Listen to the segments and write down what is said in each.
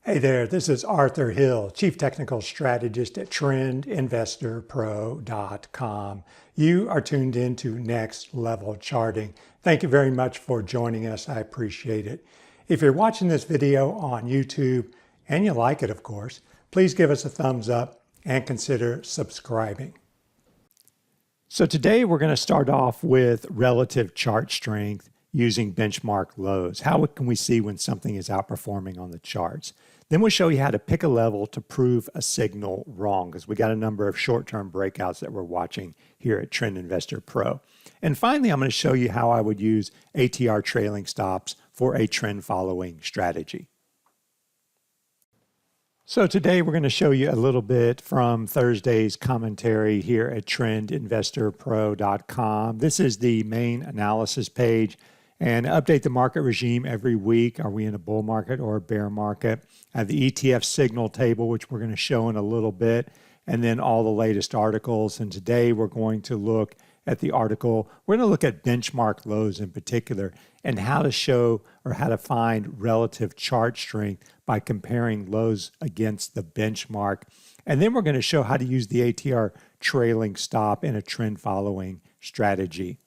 Hey there, this is Arthur Hill, Chief Technical Strategist at TrendInvestorPro.com. You are tuned into Next Level Charting. Thank you very much for joining us. I appreciate it. If you're watching this video on YouTube, and you like it, of course, please give us a thumbs up and consider subscribing. So today we're going to start off with relative chart strength using benchmark lows. How can we see when something is outperforming on the charts? Then we'll show you how to pick a level to prove a signal wrong, because we got a number of short-term breakouts that we're watching here at Trend Investor Pro. And finally, I'm going to show you how I would use ATR trailing stops for a trend following strategy. So today we're going to show you a little bit from Thursday's commentary here at TrendInvestorPro.com. This is the main analysis page, and update the market regime every week. Are we in a bull market or a bear market? I have the ETF signal table, which we're going to show in a little bit, and then all the latest articles. And today we're going to look at the article. We're going to look at benchmark lows in particular and how to show or how to find relative chart strength by comparing lows against the benchmark. And then we're going to show how to use the ATR trailing stop in a trend following strategy.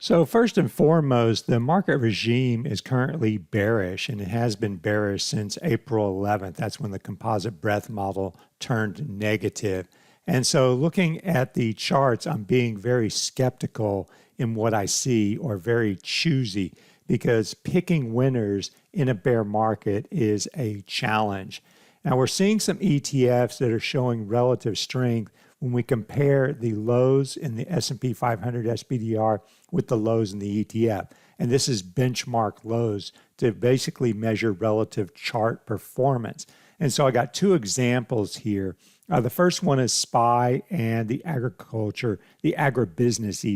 So first and foremost, the market regime is currently bearish, and it has been bearish since April 11th. That's when the composite breadth model turned negative. And so looking at the charts, I'm being very skeptical in what I see, or very choosy, because picking winners in a bear market is a challenge. Now we're seeing some ETFs that are showing relative strength when we compare the lows in the S&P 500 SPDR with the lows in the ETF. And this is benchmark lows to basically measure relative chart performance. And so I got two examples here. The first one is SPY and the agribusiness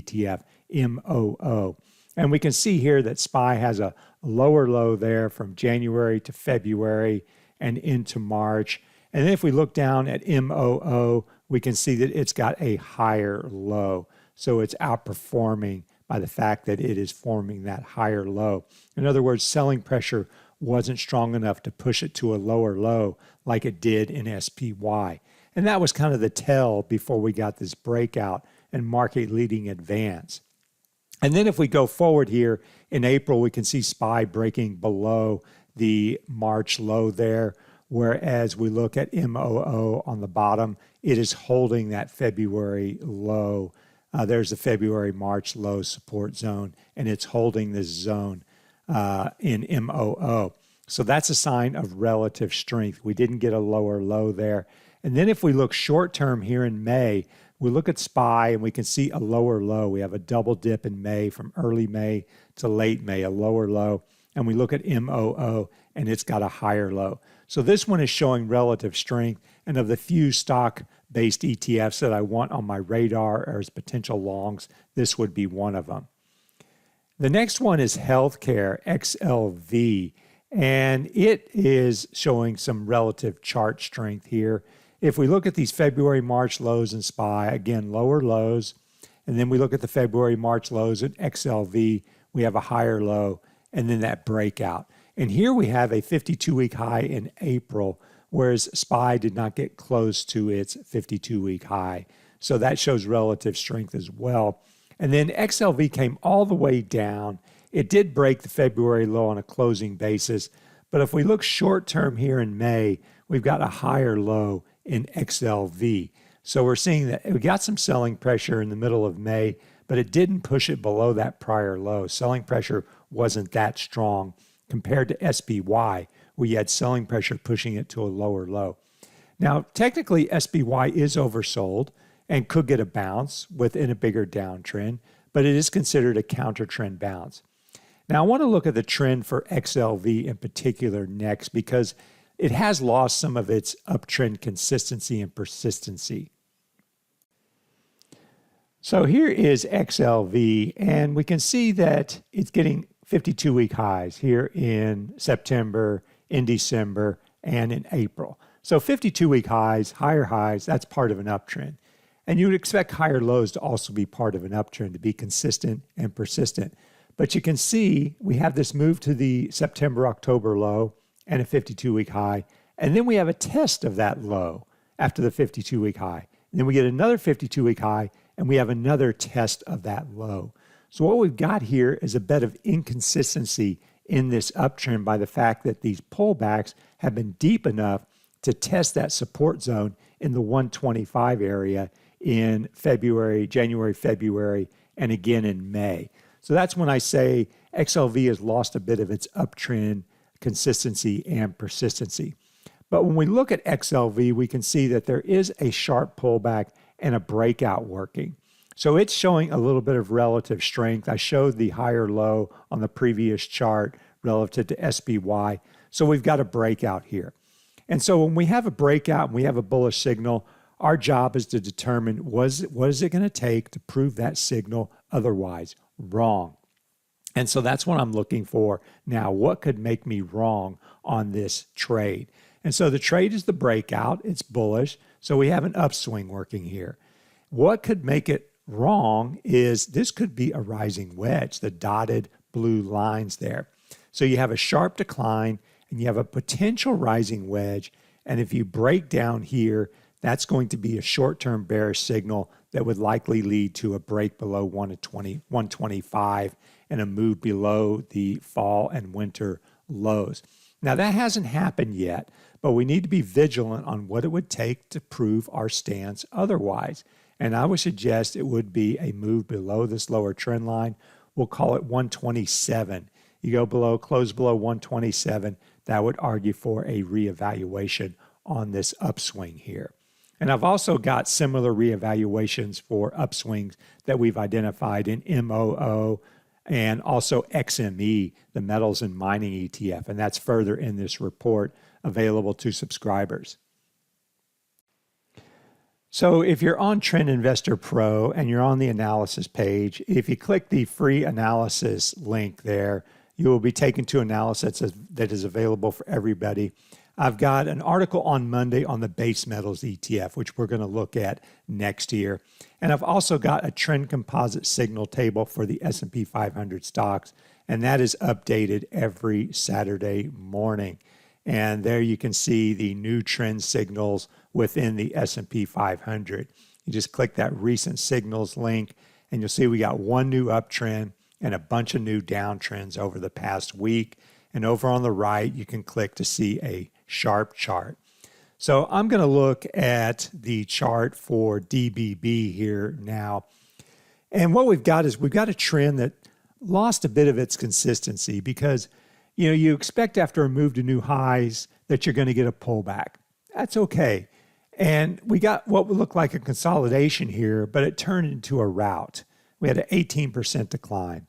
ETF, MOO. And we can see here that SPY has a lower low there from January to February and into March. And then if we look down at MOO, we can see that it's got a higher low. So it's outperforming by the fact that it is forming that higher low. In other words, selling pressure wasn't strong enough to push it to a lower low like it did in SPY. And that was kind of the tell before we got this breakout and market leading advance. And then if we go forward here in April, we can see SPY breaking below the March low there. Whereas we look at MOO on the bottom, it is holding that February low. There's the February-March low support zone, and it's holding this zone in MOO. So that's a sign of relative strength. We didn't get a lower low there. And then if we look short-term here in May, we look at SPY and we can see a lower low. We have a double dip in May from early May to late May, a lower low. And we look at MOO and it's got a higher low. So this one is showing relative strength, and of the few stock-based ETFs that I want on my radar as potential longs, this would be one of them. The next one is healthcare, XLV, and it is showing some relative chart strength here. If we look at these February-March lows in SPY, again, lower lows, and then we look at the February-March lows in XLV, we have a higher low, and then that breakout. And here we have a 52-week high in April, whereas SPY did not get close to its 52-week high. So that shows relative strength as well. And then XLV came all the way down. It did break the February low on a closing basis. But if we look short-term here in May, we've got a higher low in XLV. So we're seeing that we got some selling pressure in the middle of May, but it didn't push it below that prior low. Selling pressure wasn't that strong compared to SPY, where you had selling pressure pushing it to a lower low. Now, technically, SPY is oversold and could get a bounce within a bigger downtrend, but it is considered a counter trend bounce. Now, I want to look at the trend for XLV in particular next, because it has lost some of its uptrend consistency and persistency. So here is XLV, and we can see that it's getting 52-week highs here in September, in December, and in April. So 52-week highs, higher highs, that's part of an uptrend. And you would expect higher lows to also be part of an uptrend, to be consistent and persistent. But you can see we have this move to the September-October low, and a 52-week high. And then we have a test of that low after the 52-week high. And then we get another 52-week high, and we have another test of that low. So what we've got here is a bit of inconsistency in this uptrend by the fact that these pullbacks have been deep enough to test that support zone in the 125 area in February, January, February, and again in May. So that's when I say XLV has lost a bit of its uptrend consistency and persistency. But when we look at XLV, we can see that there is a sharp pullback and a breakout working. So it's showing a little bit of relative strength. I showed the higher low on the previous chart relative to SPY. So we've got a breakout here. And so when we have a breakout and we have a bullish signal, our job is to determine what is it going to take to prove that signal otherwise wrong. And so that's what I'm looking for now. What could make me wrong on this trade? And so the trade is the breakout. It's bullish. So we have an upswing working here. What could make it wrong is this could be a rising wedge, the dotted blue lines there. So you have a sharp decline and you have a potential rising wedge. And if you break down here, that's going to be a short-term bearish signal that would likely lead to a break below 125 and a move below the fall and winter lows. Now that hasn't happened yet, but we need to be vigilant on what it would take to prove our stance otherwise. And I would suggest it would be a move below this lower trend line. We'll call it 127. You go below, close below 127, that would argue for a reevaluation on this upswing here. And I've also got similar reevaluations for upswings that we've identified in MOO and also XME, the metals and mining ETF. And that's further in this report available to subscribers. So if you're on Trend Investor Pro and you're on the analysis page, if you click the free analysis link there, you will be taken to analysis that is available for everybody. I've got an article on Monday on the base metals ETF, which we're going to look at next year. And I've also got a trend composite signal table for the S&P 500 stocks, and that is updated every Saturday morning. And there you can see the new trend signals within the S&P 500. You just click that recent signals link, and you'll see we got one new uptrend and a bunch of new downtrends over the past week. And over on the right, you can click to see a sharp chart. So I'm going to look at the chart for DBB here now. And what we've got is we've got a trend that lost a bit of its consistency because, you know, you expect after a move to new highs that you're going to get a pullback. That's okay. And we got what would look like a consolidation here, but it turned into a rout. We had an 18% decline.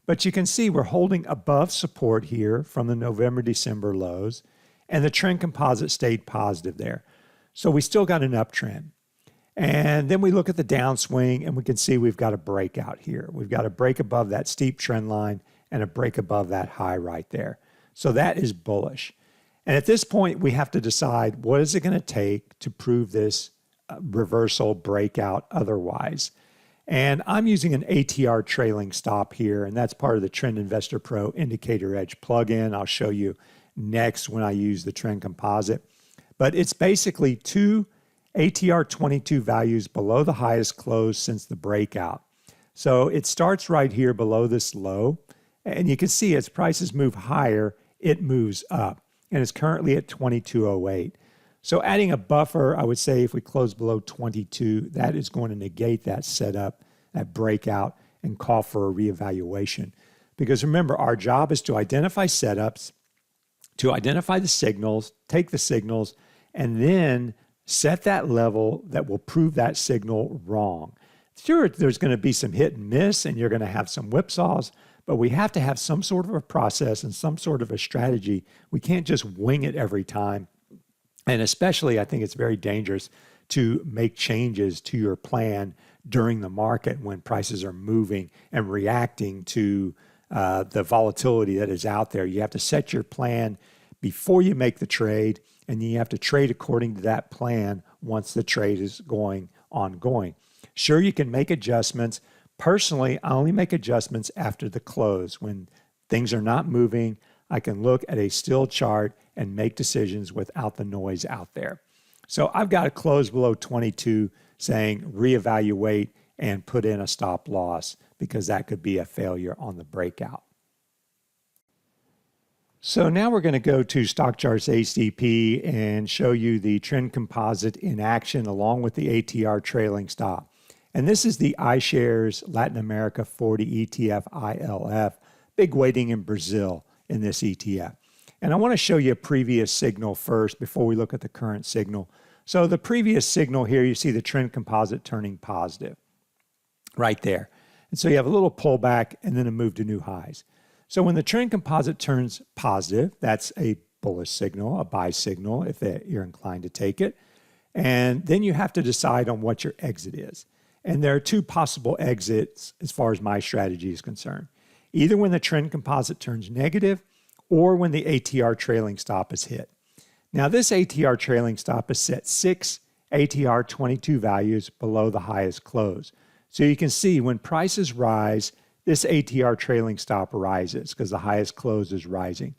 But you can see we're holding above support here from the November-December lows, and the trend composite stayed positive there. So we still got an uptrend. And then we look at the downswing, and we can see we've got a breakout here. We've got a break above that steep trend line and a break above that high right there. So that is bullish. And at this point, we have to decide what is it going to take to prove this reversal breakout otherwise. And I'm using an ATR Trailing Stop here, and that's part of the Trend Investor Pro Indicator Edge plugin. I'll show you next when I use the Trend Composite. But it's basically two ATR 22 values below the highest close since the breakout. So it starts right here below this low, and you can see as prices move higher, it moves up, and it's currently at 2208. So adding a buffer, I would say if we close below 22, that is going to negate that setup, that breakout, and call for a reevaluation. Because remember, our job is to identify setups, to identify the signals, take the signals, and then set that level that will prove that signal wrong. Sure, there's going to be some hit and miss, and you're going to have some whipsaws, but we have to have some sort of a process and some sort of a strategy. We can't just wing it every time. And especially, I think it's very dangerous to make changes to your plan during the market when prices are moving and reacting to the volatility that is out there. You have to set your plan before you make the trade, and then you have to trade according to that plan once the trade is ongoing. Sure, you can make adjustments. Personally, I only make adjustments after the close. When things are not moving, I can look at a still chart and make decisions without the noise out there. So I've got a close below 22 saying reevaluate and put in a stop loss because that could be a failure on the breakout. So now we're going to go to Stock Charts ACP and show you the Trend Composite in action along with the ATR Trailing Stop. And this is the iShares Latin America 40 ETF ILF, big weighting in Brazil in this ETF. And I want to show you a previous signal first before we look at the current signal. So the previous signal here, you see the Trend Composite turning positive right there. And so you have a little pullback and then a move to new highs. So when the Trend Composite turns positive, that's a bullish signal, a buy signal if you're inclined to take it. And then you have to decide on what your exit is. And there are two possible exits as far as my strategy is concerned. Either when the Trend Composite turns negative or when the ATR Trailing Stop is hit. Now this ATR Trailing Stop is set 6 ATR 22 values below the highest close. So you can see when prices rise, this ATR Trailing Stop rises because the highest close is rising.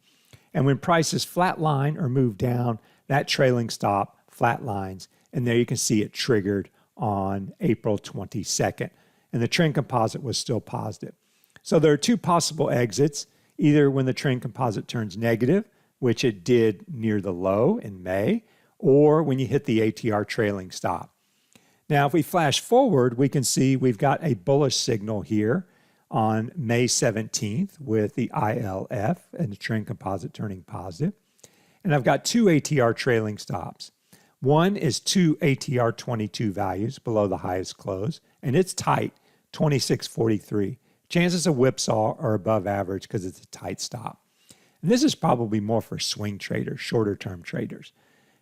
And when prices flatline or move down, that Trailing Stop flatlines. And there you can see it triggered on April 22nd. And the Trend Composite was still positive. So there are two possible exits, either when the Trend Composite turns negative, which it did near the low in May, or when you hit the ATR Trailing Stop. Now, if we flash forward, we can see we've got a bullish signal here on May 17th with the ILF and the Trend Composite turning positive. And I've got two ATR Trailing Stops. One is 2 ATR 22 values below the highest close, and it's tight, 26.43. Chances of whipsaw are above average because it's a tight stop. And this is probably more for swing traders, shorter term traders.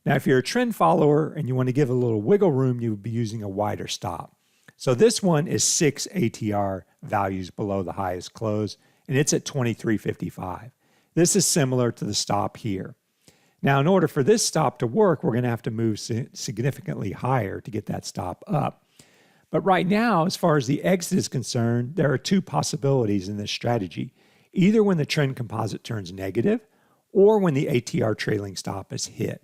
Now, if you're a trend follower and you want to give a little wiggle room, you would be using a wider stop. So this one is 6 ATR values below the highest close, and it's at 23.55. This is similar to the stop here. Now, in order for this stop to work, we're going to have to move significantly higher to get that stop up. But right now, as far as the exit is concerned, there are two possibilities in this strategy. Either when the Trend Composite turns negative or when the ATR Trailing Stop is hit.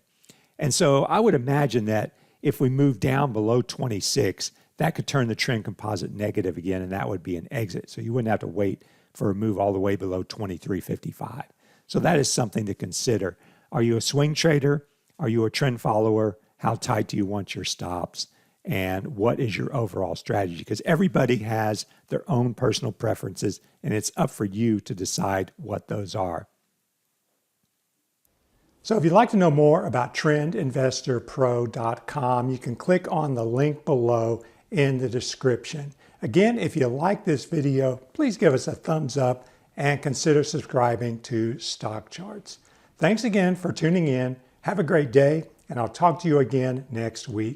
And so I would imagine that if we move down below 26, that could turn the Trend Composite negative again, and that would be an exit. So you wouldn't have to wait for a move all the way below 23.55. So that is something to consider. Are you a swing trader? Are you a trend follower? How tight do you want your stops? And what is your overall strategy? Because everybody has their own personal preferences, and it's up for you to decide what those are. So if you'd like to know more about trendinvestorpro.com, you can click on the link below in the description. Again, if you like this video, please give us a thumbs up and consider subscribing to Stock Charts. Thanks again for tuning in. Have a great day, and I'll talk to you again next week.